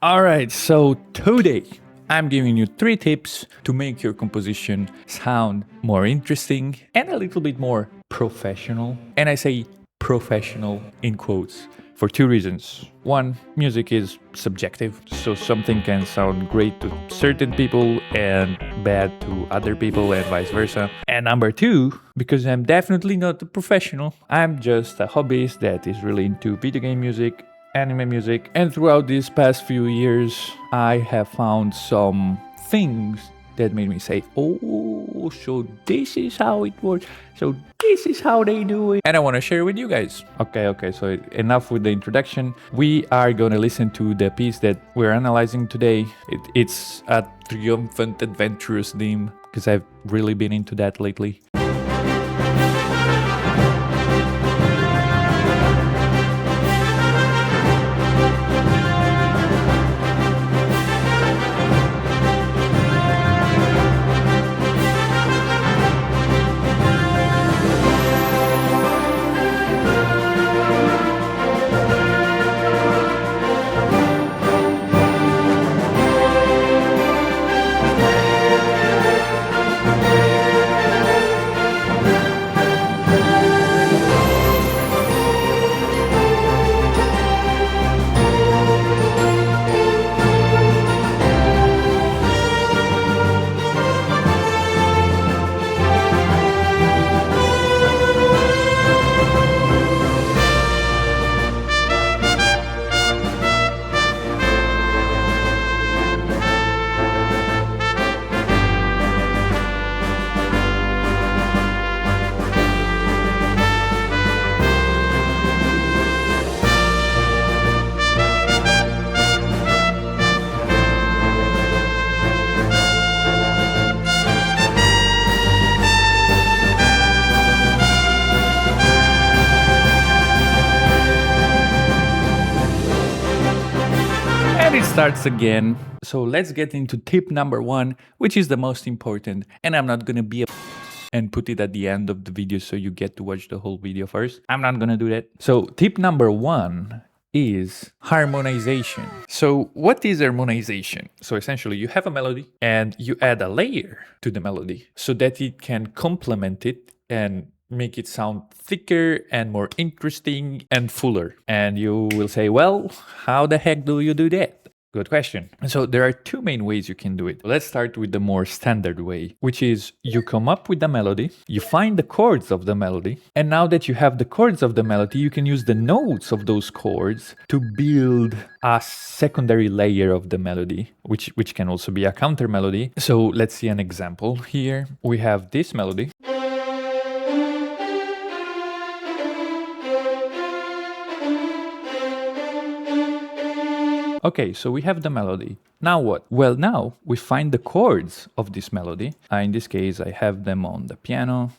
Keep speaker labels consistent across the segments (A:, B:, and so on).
A: All right, so today I'm giving you 3 tips to make your composition sound more interesting and a little bit more professional. And I say professional in quotes for 2 reasons. One, music is subjective, so something can sound great to certain people and bad to other people, and vice versa. And number two, because I'm definitely not a professional, I'm just a hobbyist that is really into video game music, anime music, and throughout these past few years I have found some things that made me say, oh, so this is how it works, so this is how they do it, and I want to share with you guys. Okay, so enough with the introduction. We are going to listen to the piece that we're analyzing today. It's a triumphant adventurous theme, because I've really been into that lately. And it starts again. So let's get into tip number 1, which is the most important. And I'm not gonna be a and put it at the end of the video so you get to watch the whole video first. I'm not gonna do that. So tip number 1 is harmonization. So what is harmonization? So essentially you have a melody and you add a layer to the melody so that it can complement it and make it sound thicker and more interesting and fuller. And you will say, well, how the heck do you do that? Good question. So there are 2 main ways you can do it. Let's start with the more standard way, which is you come up with the melody, you find the chords of the melody, and now that you have the chords of the melody, you can use the notes of those chords to build a secondary layer of the melody, which can also be a counter melody. So let's see an example here. We have this melody. Okay, so we have the melody. Now what? Well, now we find the chords of this melody. In this case, I have them on the piano.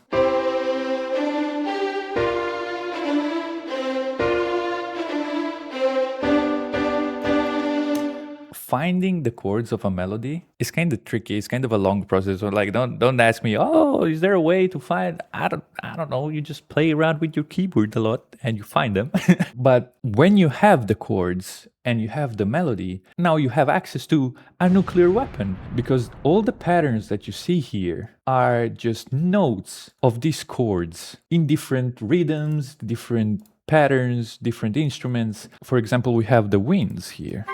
A: Finding the chords of a melody is kind of tricky. It's kind of a long process. So like, don't ask me, oh, is there a way to find? I don't know. You just play around with your keyboard a lot and you find them. But when you have the chords and you have the melody, now you have access to a nuclear weapon, because all the patterns that you see here are just notes of these chords in different rhythms, different patterns, different instruments. For example, we have the winds here.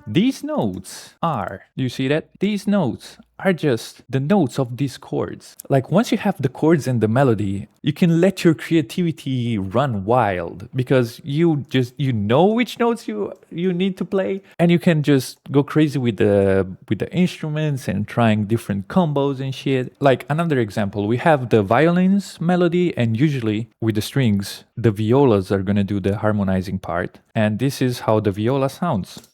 A: These notes are, do you see that? These notes are just the notes of these chords. Like once you have the chords and the melody, you can let your creativity run wild, because you know which notes you need to play, and you can just go crazy with the instruments and trying different combos and shit. Like another example, we have the violins melody, and usually with the strings, the violas are gonna do the harmonizing part, and this is how the viola sounds.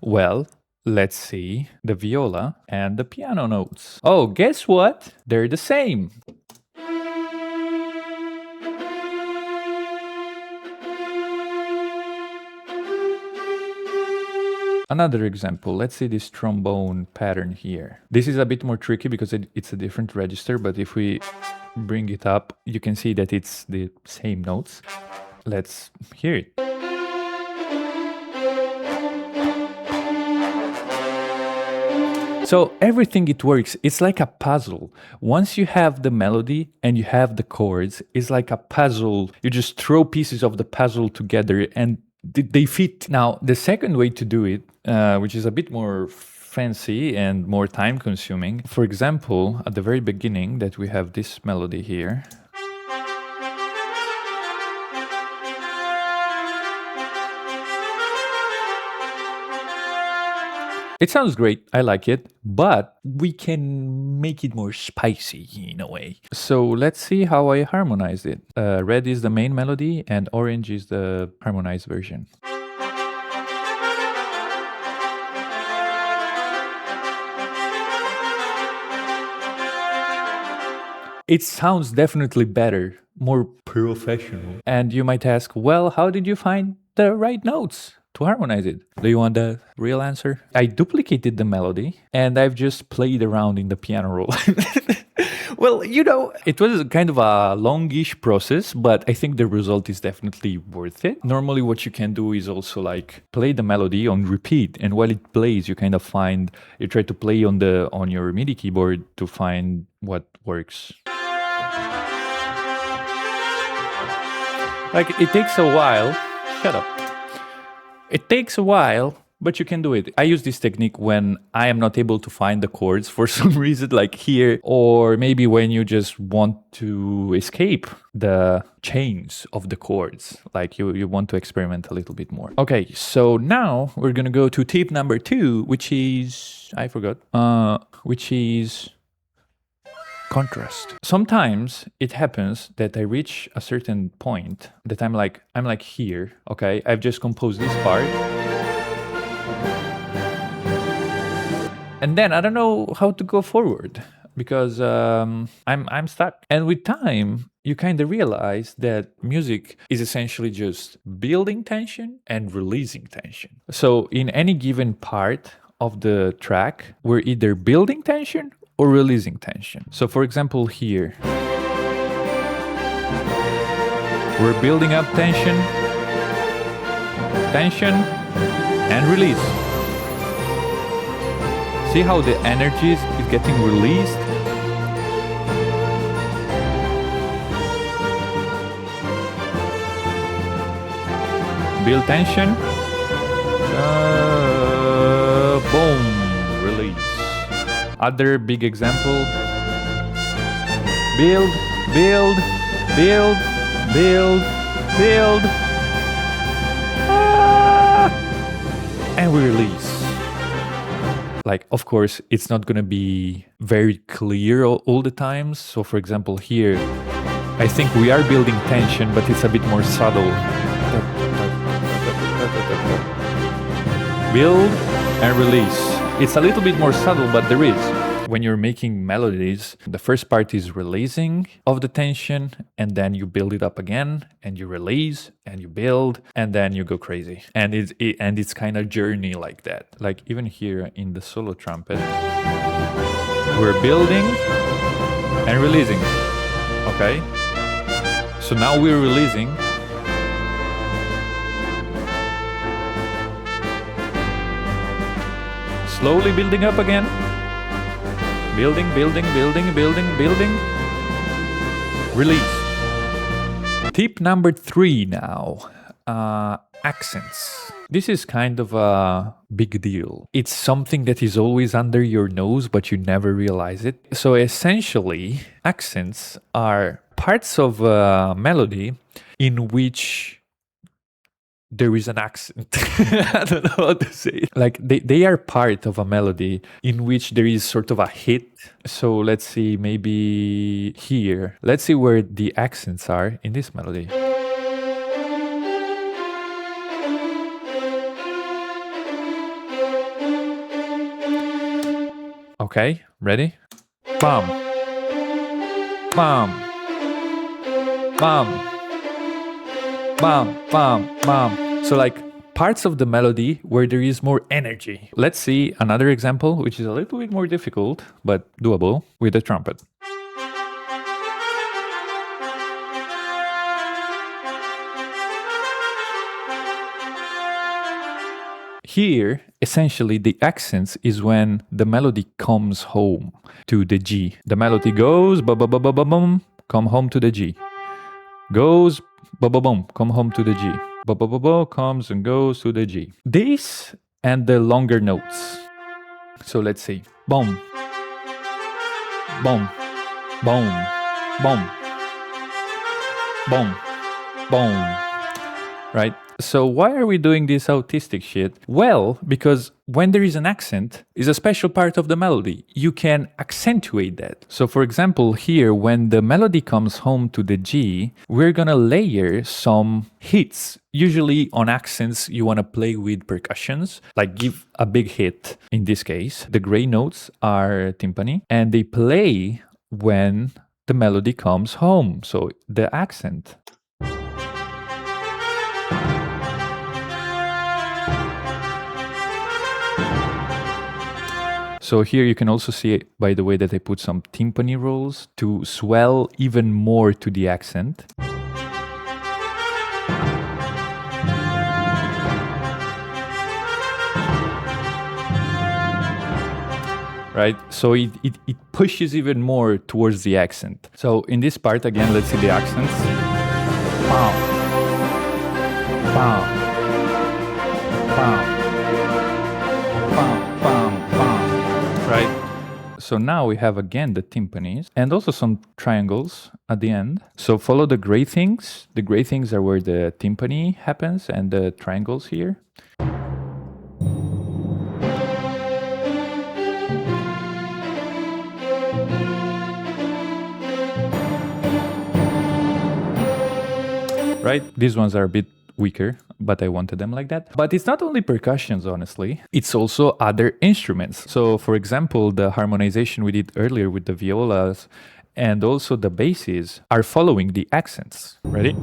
A: Well, let's see the viola and the piano notes. Oh, guess what? They're the same. Another example, let's see this trombone pattern here. This is a bit more tricky because it's a different register, but if we bring it up, you can see that it's the same notes. Let's hear it. So everything it works, it's like a puzzle. Once you have the melody and you have the chords, it's like a puzzle. You just throw pieces of the puzzle together and they fit. Now, the second way to do it, which is a bit more fancy and more time consuming. For example, at the very beginning that we have this melody here. It sounds great, I like it, but we can make it more spicy in a way. So let's see how I harmonize it. Red is the main melody and orange is the harmonized version. It sounds definitely better, more professional. And you might ask, well, how did you find the right notes to harmonize it? Do you want the real answer? I duplicated the melody and I've just played around in the piano roll. Well, it was kind of a longish process, but I think the result is definitely worth it. Normally what you can do is also like play the melody on repeat, and while it plays, you kind of you try to play on your MIDI keyboard to find what works. Like, it takes a while. Shut up. It takes a while, but you can do it. I use this technique when I am not able to find the chords for some reason, like here, or maybe when you just want to escape the chains of the chords, like you want to experiment a little bit more. Okay, so now we're gonna go to tip number 2, which is, I forgot, which is contrast. Sometimes it happens that I reach a certain point that I'm like here, okay? I've just composed this part. And then I don't know how to go forward because I'm stuck. And with time, you kind of realize that music is essentially just building tension and releasing tension. So in any given part of the track, we're either building tension or releasing tension. So for example here, we're building up tension, and release. See how the energy is getting released? Build tension, boom, release. Other big example, build, build, build, build, build, and we release. Like, of course, it's not gonna be very clear all the times. So for example here, I think we are building tension, but it's a bit more subtle. Build and release. It's a little bit more subtle, but there is. When you're making melodies, the first part is releasing of the tension, and then you build it up again, and you release, and you build, and then you go crazy. And it's kind of journey like that. Like even here in the solo trumpet, we're building and releasing. Okay? So now we're releasing. Slowly building up again. Building, building, building, building, building. Release. Tip number 3 now. Accents. This is kind of a big deal. It's something that is always under your nose, but you never realize it. So essentially, accents are parts of a melody in which there is an accent. I don't know how to say it. Like they are part of a melody in which there is sort of a hit. So let's see, maybe here. Let's see where the accents are in this melody. Okay, ready? Bam. Bam. Bam. Bam, bam, bam. So like parts of the melody where there is more energy. Let's see another example, which is a little bit more difficult, but doable, with the trumpet. Here, essentially, the accents is when the melody comes home to the G. The melody goes, ba-ba-ba-ba-bum, come home to the G. Goes, ba-ba-bum, come home to the G. Ba-ba-ba-ba, comes and goes to the G. This and the longer notes. So let's see. Boom, boom, boom, boom, boom, boom. Right? So why are we doing this autistic shit? Well, because when there is an accent, is a special part of the melody. You can accentuate that. So for example, here, when the melody comes home to the G, we're gonna layer some hits. Usually on accents, you wanna play with percussions, like give a big hit. In this case, the gray notes are timpani, and they play when the melody comes home. So the accent. So here you can also see, by the way, that I put some timpani rolls to swell even more to the accent. Right? So it pushes even more towards the accent. So in this part, again, let's see the accents. Pow. Pow. Pow. Right? So now we have again the timpanis and also some triangles at the end. So follow the gray things. The gray things are where the timpani happens and the triangles here. Right? These ones are a bit weaker, but I wanted them like that. But it's not only percussions, honestly. It's also other instruments. So for example, the harmonization we did earlier with the violas and also the basses are following the accents. Ready?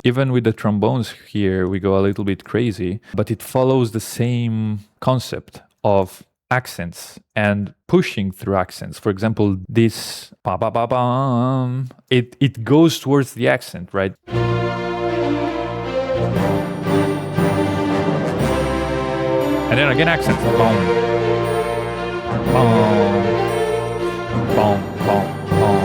A: Even with the trombones here, we go a little bit crazy, but it follows the same concept of accents and pushing through accents. For example, this ba ba ba bum, it goes towards the accent, right? And then again, accents. Boom, boom, boom, boom, boom.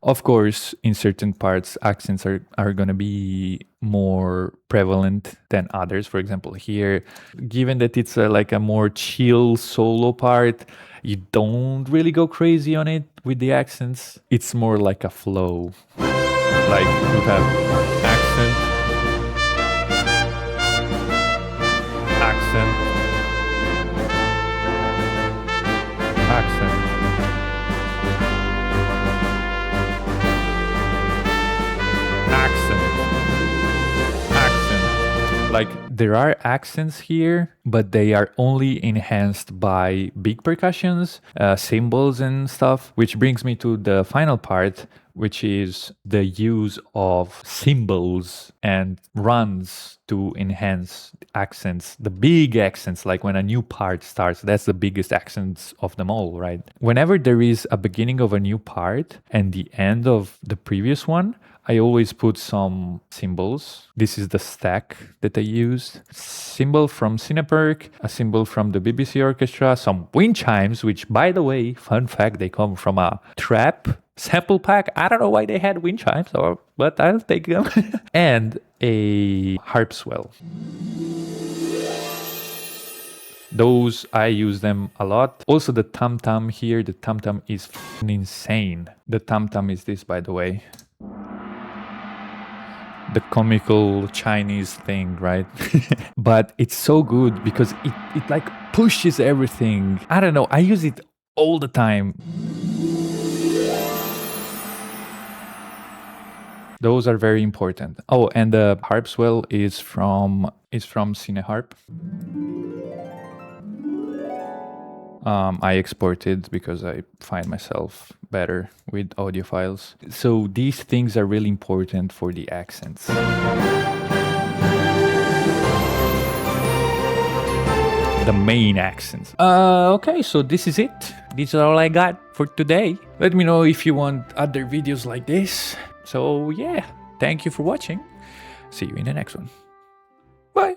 A: Of course, in certain parts, accents are going to be more prevalent than others. For example, here, given that it's like a more chill solo part, you don't really go crazy on it with the accents. It's more like a flow. Like you have accent, accent, accent. Like there are accents here, but they are only enhanced by big percussions, cymbals and stuff, which brings me to the final part, which is the use of cymbals and runs to enhance accents, the big accents, like when a new part starts, that's the biggest accents of them all, right? Whenever there is a beginning of a new part and the end of the previous one, I always put some cymbals. This is the stack that I used. Cymbal from Cineperk, a cymbal from the BBC Orchestra, some wind chimes, which, by the way, fun fact, they come from a trap sample pack. I don't know why they had wind chimes, but I'll take them. And a harp swell. Those, I use them a lot. Also the tam-tam here, the tam-tam is insane. The tam-tam is this, by the way. The comical Chinese thing, right? But it's so good because it like pushes everything. I don't know, I use it all the time. Those are very important. Oh, and the harp swell is from Cineharp. I export it because I find myself better with audio files. So these things are really important for the accents. The main accents. Okay, so this is it. This is all I got for today. Let me know if you want other videos like this. So yeah, thank you for watching. See you in the next one. Bye.